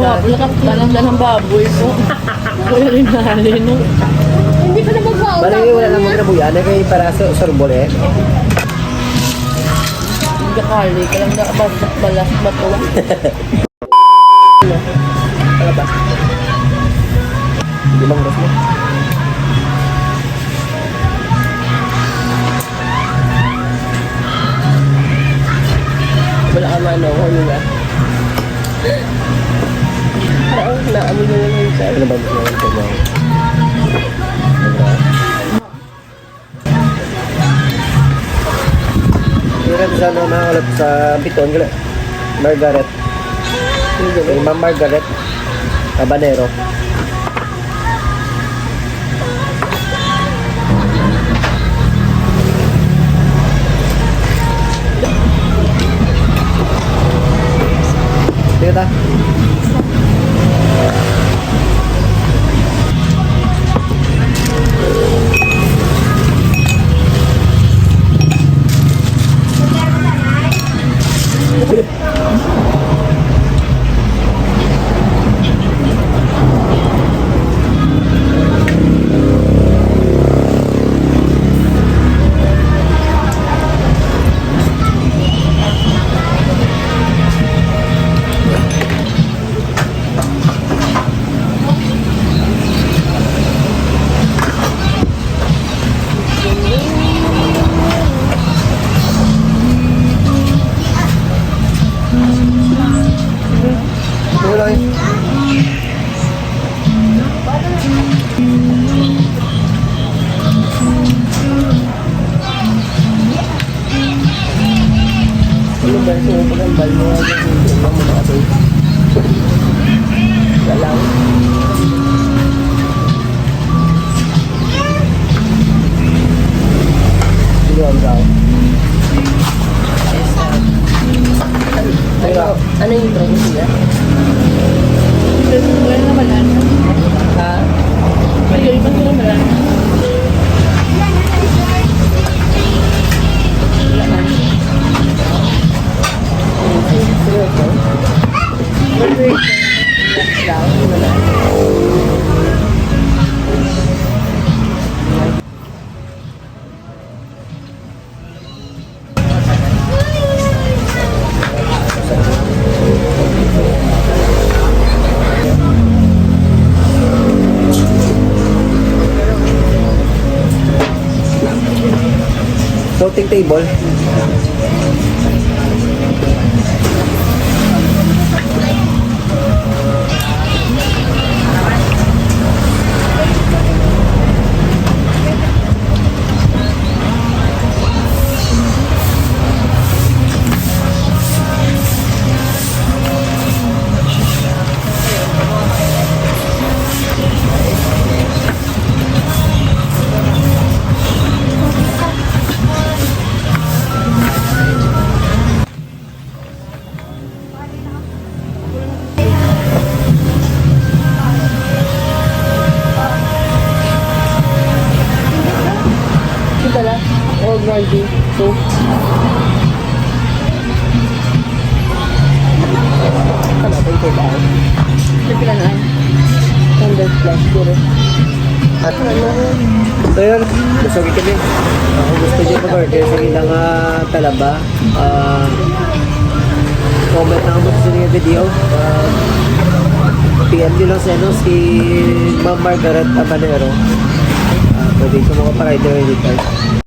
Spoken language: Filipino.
nga pala dalang baboy po. Wala rin nali, no? Hindi ko na magbaon. Balay wala lang mga nabuyan. Kay para sa sorbole. Hindi kali, kalang nakabasak balas batuwa. Ano ba? Limang ras mo. Wala ka mano, ano ba? Naamin na naman siya. Ano ba gusto naman sa Hirap sa ano nakakalap sa Biton. Margaret. Kay Ma'am Margaret. Habanero. Sige ta. Wala eh. Ano ba? Sumupagambal mo nga yung mga mga ito. Galang. Sige ang daw. Ano yung drone niya? Wala naman ano. Ha? Wala ibang wala naman. Wala man. Floating table. Kita lang. Old Randy. So. Kala ko ito ba? Nagpila na. 100 plus. Puro. At ano? So yun, gusto ko kami. Ako gusto niyo pa kaya sa ilang talaba. Comment na mo sa inyong video. PM nyo lang si Ma'am Margaret Habanero. Pwede ko mga pa-rider dito.